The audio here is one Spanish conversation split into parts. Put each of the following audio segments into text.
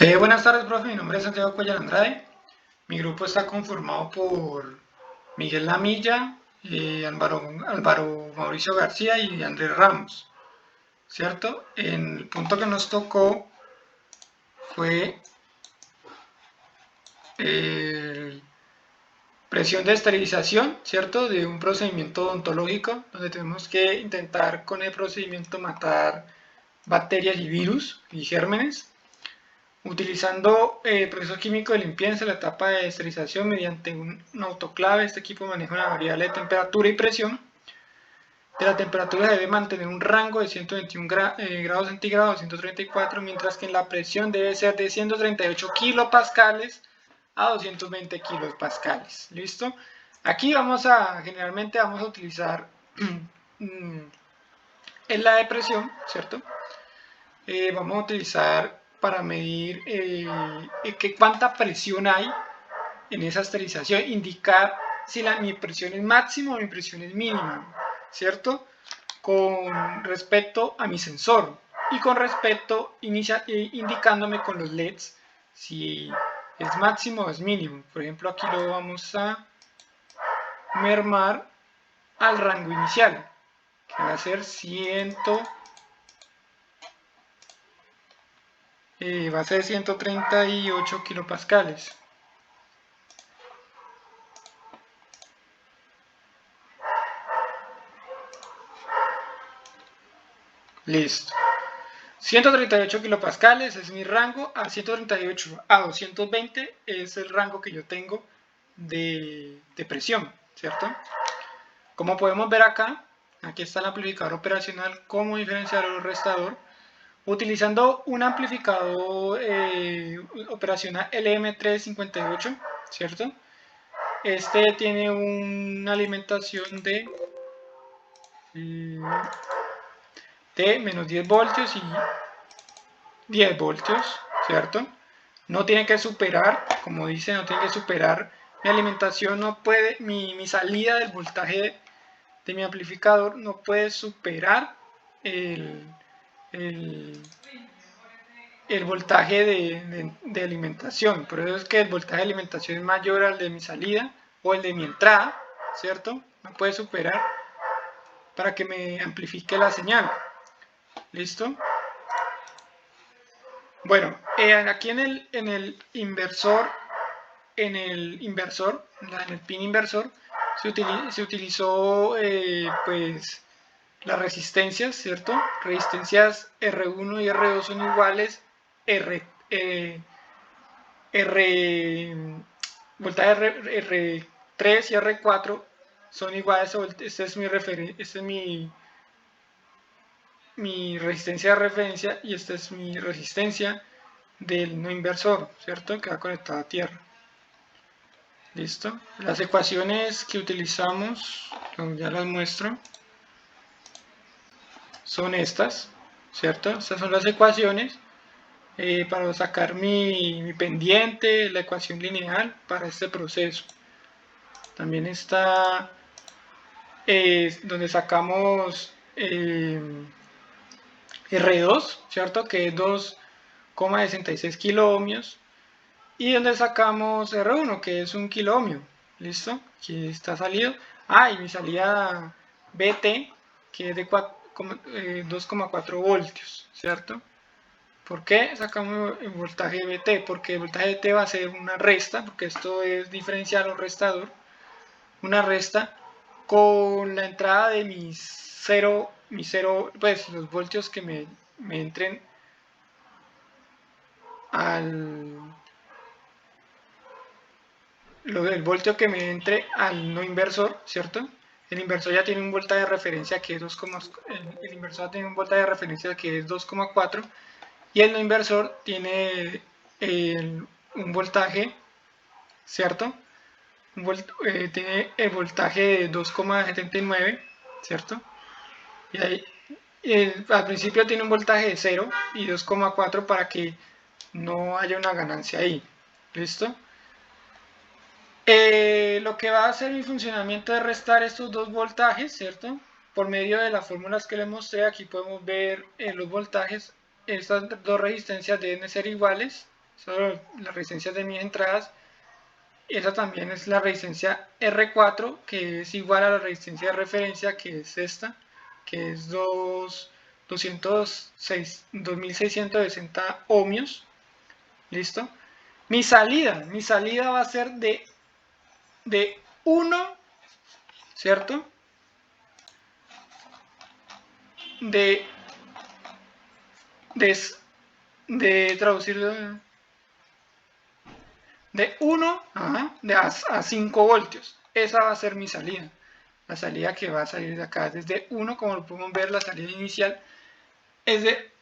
Buenas tardes, profe. Mi nombre es Santiago Cuellar Andrade. Mi grupo está conformado por Miguel Lamilla, Álvaro Mauricio García y Andrés Ramos, ¿cierto? El punto que nos tocó fue eh, presión de esterilización, ¿cierto? De un procedimiento odontológico donde tenemos que intentar con el procedimiento matar bacterias y virus y gérmenes utilizando el proceso químico de limpieza, la etapa de esterilización mediante un autoclave. Este equipo maneja una variable de temperatura y presión. De la temperatura se debe mantener un rango de 121 grados centígrados a 134, mientras que en la presión debe ser de 138 kilopascales a 220 kilopascales. ¿Listo? Aquí generalmente vamos a utilizar en la depresión, ¿cierto? Vamos a utilizar para medir cuánta presión hay en esa esterilización, indicar si mi presión es máxima o mi presión es mínima, ¿cierto? Con respecto a mi sensor y con respecto, indicándome con los LEDs si es máximo o es mínimo. Por ejemplo, aquí lo vamos a mermar al rango inicial, que va a ser 138 kilopascales. Listo. 138 kilopascales es mi rango, a 138 a 220 es el rango que yo tengo de presión, ¿cierto? Como podemos ver acá, aquí está el amplificador operacional como diferenciador restador, utilizando un amplificador operacional LM358, ¿cierto? Este tiene una alimentación de menos 10 voltios y 10 voltios, ¿cierto? No tiene que superar, como dice, no tiene que superar mi alimentación, no puede, mi salida del voltaje de mi amplificador no puede superar el voltaje de alimentación. Por eso es que el voltaje de alimentación es mayor al de mi salida o el de mi entrada, ¿cierto? No puede superar para que me amplifique la señal. ¿Listo? Bueno, aquí en el inversor, en el pin inversor, se utilizó pues las resistencias, ¿cierto? Resistencias R1 y R2 son iguales, voltaje R3 y R4 son iguales, este es mi resistencia de referencia y esta es mi resistencia del no inversor, ¿cierto? Que va conectado a tierra. ¿Listo? Las ecuaciones que utilizamos, ya las muestro, son estas, ¿cierto? Estas son las ecuaciones para sacar mi pendiente, la ecuación lineal para este proceso. También está donde sacamos R2, ¿cierto? Que es 2,66 kiloohmios. Y donde sacamos R1, que es 1 kiloohmio. ¿Listo? Aquí está salido. Y mi salida BT, que es de 2,4 voltios, ¿cierto? ¿Por qué sacamos el voltaje BT? Porque el voltaje BT va a ser una resta, porque esto es diferencial o restador, una resta con la entrada de mis cero, pues los voltios que me entren el voltio que me entre al no inversor, ¿cierto? El inversor ya tiene un voltaje de referencia que es 2,4 y el no inversor tiene un voltaje, ¿cierto? Tiene el voltaje de 2,79, ¿cierto? Y ahí, al principio tiene un voltaje de 0 y 2,4 para que no haya una ganancia ahí. ¿Listo? Lo que va a hacer mi funcionamiento es restar estos dos voltajes, ¿cierto? Por medio de las fórmulas que les mostré, aquí podemos ver los voltajes. Estas dos resistencias deben ser iguales, Son las resistencias de mis entradas. Esa también es la resistencia R4, que es igual a la resistencia de referencia, que es esta, que es 2660 ohmios. ¿Listo? Mi salida va a ser de 1, ¿cierto? De traducirlo de 1 a 5 voltios. Esa va a ser mi salida. La salida que va a salir de acá desde 1, como lo podemos ver, la salida inicial es de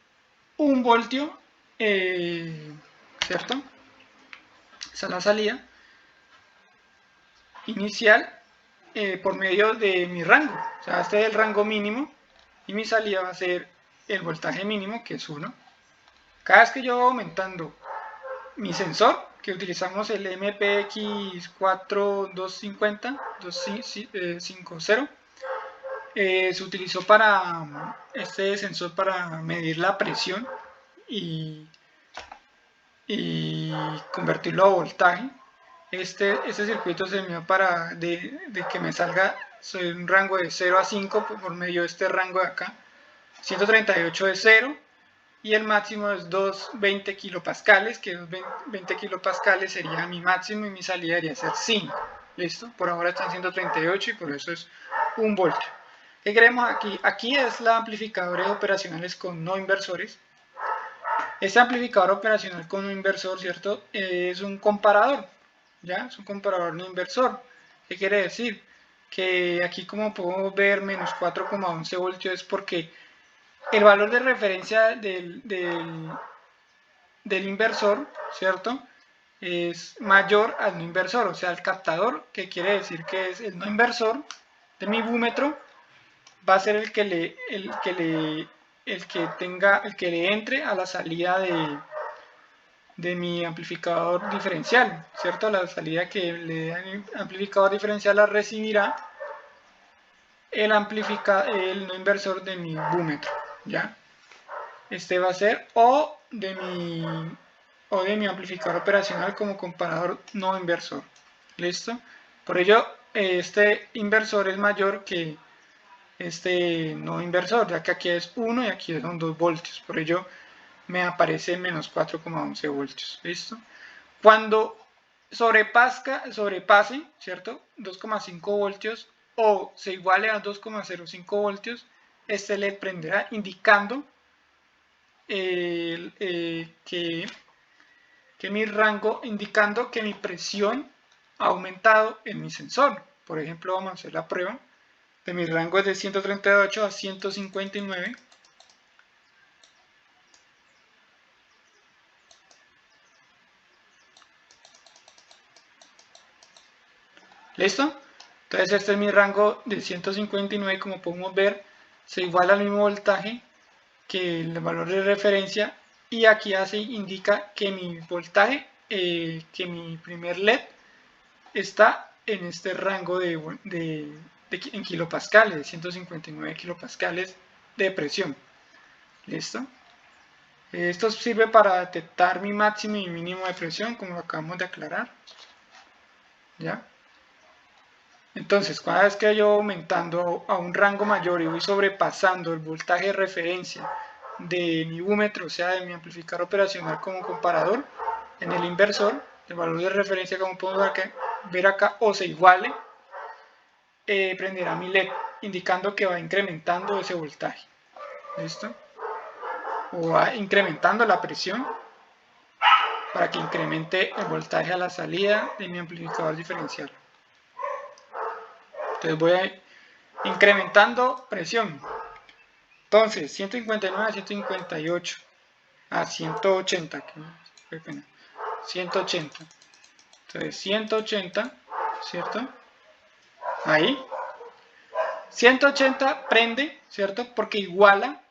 1 voltio, ¿cierto? Esa es la salida inicial por medio de mi rango. O sea, este es el rango mínimo y mi salida va a ser el voltaje mínimo, que es 1. Cada vez que yo voy aumentando mi sensor, que utilizamos el MPX4250, se utilizó para este sensor para medir la presión y convertirlo a voltaje. Este circuito se me da para de que me salga un rango de 0 a 5 por medio de este rango de acá. 138 es 0 y el máximo es 220 kilopascales, que 20 kilopascales sería mi máximo y mi salida debería ser 5. ¿Listo? Por ahora están 138 y por eso es 1 voltio. ¿Qué queremos aquí? Aquí es la amplificadores operacionales con no inversores. Este amplificador operacional con un inversor, ¿cierto? Es un comparador, ¿ya? Es un comparador no inversor. ¿Qué quiere decir? Que aquí, como podemos ver, menos 4,11 voltios es porque el valor de referencia del inversor, ¿cierto? Es mayor al no inversor, o sea, el captador, que quiere decir que es el no inversor de mi búmetro, va a ser el que le entre a la salida de mi amplificador diferencial, ¿cierto? La salida que le da el amplificador diferencial la recibirá el no inversor de mi búmetro, ¿ya? Este va a ser o de mi amplificador operacional como comparador no inversor. ¿Listo? Por ello, este inversor es mayor que este no inversor, ya que aquí es 1 y aquí son 2 voltios. Por ello, me aparece menos 4,11 voltios. ¿Listo? Cuando sobrepase, ¿cierto? 2,5 voltios o se iguale a 2,05 voltios, este le prenderá indicando que mi rango, indicando que mi presión ha aumentado en mi sensor. Por ejemplo, vamos a hacer la prueba. De mi rango es de 138 a 159. ¿Listo? Entonces este es mi rango de 159, como podemos ver, se iguala al mismo voltaje que el valor de referencia y aquí indica que mi voltaje, que mi primer LED está en este rango en kilopascales, de 159 kilopascales de presión. ¿Listo? Esto sirve para detectar mi máximo y mínimo de presión, como lo acabamos de aclarar. ¿Ya? Entonces, cada vez que yo voy aumentando a un rango mayor y voy sobrepasando el voltaje de referencia de mi búmetro, o sea, de mi amplificador operacional como comparador, en el inversor, el valor de referencia, como podemos ver acá, o se iguale, prenderá mi LED, indicando que va incrementando ese voltaje. ¿Listo? O va incrementando la presión para que incremente el voltaje a la salida de mi amplificador diferencial. Entonces voy a incrementando presión. Entonces, 159 a 158 a 180. 180. Entonces, 180, ¿cierto? Ahí. 180 prende, ¿cierto? Porque iguala,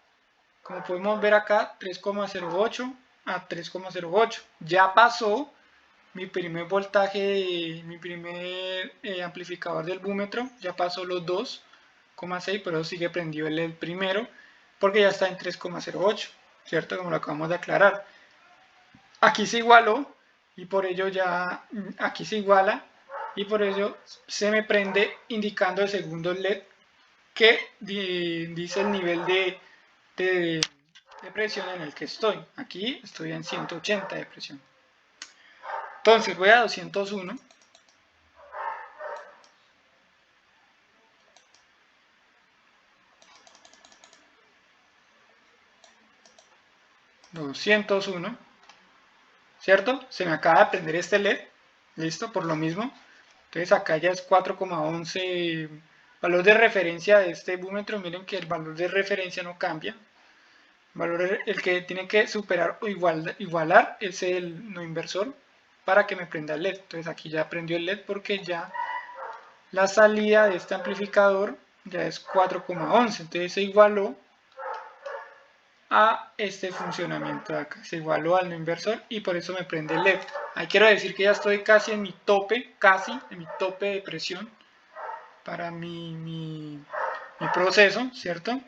como podemos ver acá, 3,08 a 3,08. Ya pasó mi primer voltaje, mi primer amplificador del búmetro, ya pasó los 2,6, pero sigue prendido el primero, porque ya está en 3,08, ¿cierto? Como lo acabamos de aclarar. aquí se igualó y por ello ya aquí se iguala y por ello se me prende indicando el segundo LED que dice el nivel de presión en el que estoy. Aquí estoy en 180 de presión. Entonces voy a 201. ¿Cierto? Se me acaba de prender este LED, listo, por lo mismo. Entonces acá ya es 4,11 valor de referencia de este búmetro. Miren que el valor de referencia no cambia. El que tiene que superar o igualar es el no inversor para que me prenda el LED. Entonces aquí ya prendió el LED porque ya la salida de este amplificador ya es 4,11. Entonces se igualó a este funcionamiento de acá, se igualó al no inversor y por eso me prende el LED. Ahí quiero decir que ya estoy casi en mi tope, de presión para mi proceso, ¿cierto?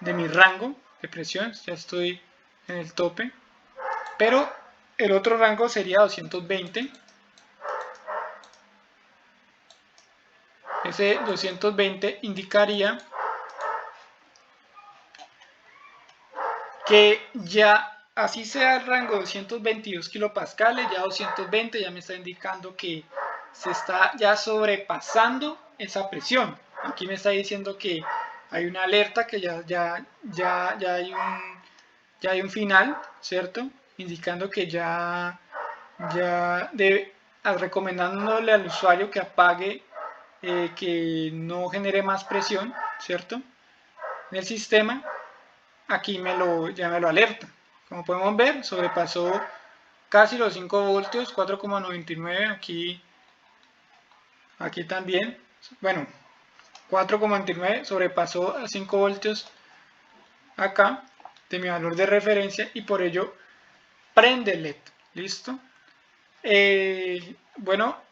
De mi rango de presión, ya estoy en el tope, pero el otro rango sería 220. Ese 220 indicaría que ya así sea el rango de 222 kilopascales, ya 220 ya me está indicando que se está ya sobrepasando esa presión. Aquí me está diciendo que hay una alerta, que ya hay un final, ¿cierto? Indicando que recomendándole al usuario que apague, que no genere más presión, ¿cierto? En el sistema. Aquí ya me lo alerta. Como podemos ver, sobrepasó casi los 5 voltios, 4,99. Aquí también, bueno, 4,99, sobrepasó a 5 voltios acá de mi valor de referencia y por ello prende el LED. ¿Listo? Bueno,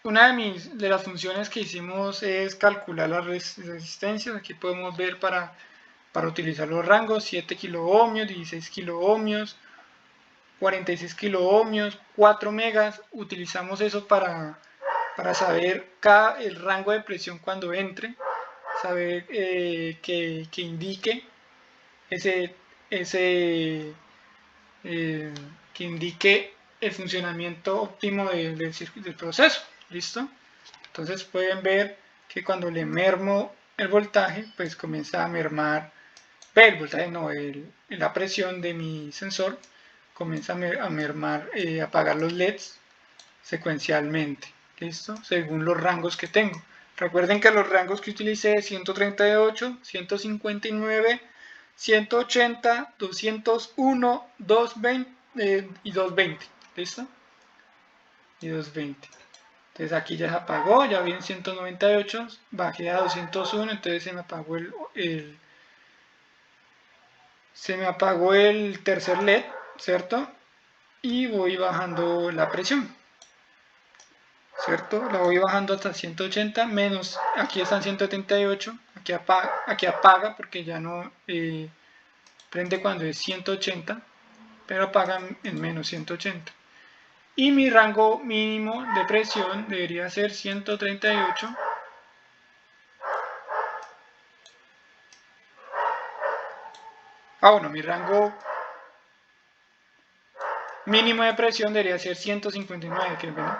una de las funciones que hicimos es calcular las resistencias. Aquí podemos ver para utilizar los rangos: 7 kiloohmios, 16 kiloohmios, 46 kiloohmios, 4 megas. Utilizamos eso para saber el rango de presión cuando entre, saber que indique que indique el funcionamiento óptimo del proceso. ¿Listo? Entonces pueden ver que cuando le mermo el voltaje, pues comienza a mermar, el voltaje no, la presión de mi sensor comienza a mermar, a apagar los LEDs secuencialmente. ¿Listo? Según los rangos que tengo. Recuerden que los rangos que utilicé: 138, 159, 180, 201, 220 y 220. ¿Listo? Y 220. Entonces aquí ya se apagó, ya vi en 198, bajé a 201, entonces se me apagó el tercer LED, ¿cierto? Y voy bajando la presión, ¿cierto? La voy bajando hasta 180, menos, aquí están 178, aquí apaga porque ya no prende cuando es 180, pero apaga en menos 180. Y mi rango mínimo de presión debería ser 138. Bueno, mi rango mínimo de presión debería ser 159, que bueno,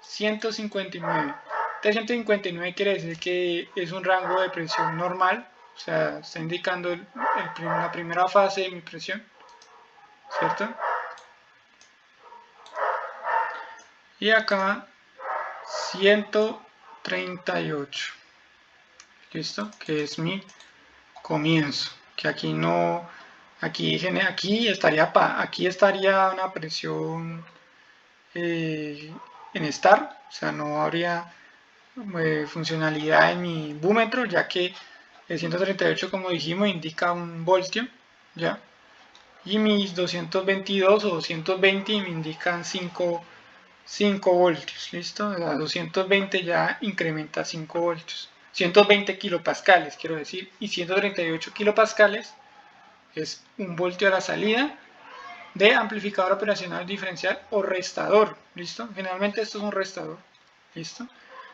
159. Este 159 quiere decir que es un rango de presión normal, o sea, está indicando la primera fase de mi presión, ¿cierto? Y acá 138, ¿listo? Que es mi comienzo, que aquí no, aquí estaría una presión en estar, o sea, no habría funcionalidad en mi búmetro, ya que el 138, como dijimos, indica un voltio, ¿ya? Y mis 222 o 220 me indican 5 voltios, ¿listo? A 220 ya incrementa 5 voltios. 120 kilopascales, quiero decir, y 138 kilopascales es 1 voltio a la salida, de amplificador operacional diferencial o restador, ¿listo? Generalmente esto es un restador, ¿listo?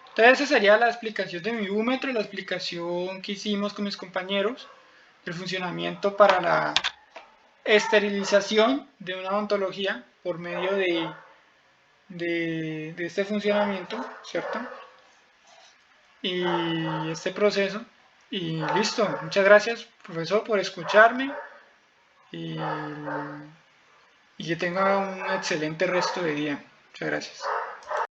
Entonces esa sería la explicación de mi búmetro, la explicación que hicimos con mis compañeros, el funcionamiento para la esterilización de una odontología por medio de este funcionamiento, ¿cierto? Y este proceso. Y listo, muchas gracias, profesor, por escucharme y, y que tenga un excelente resto de día. Muchas gracias.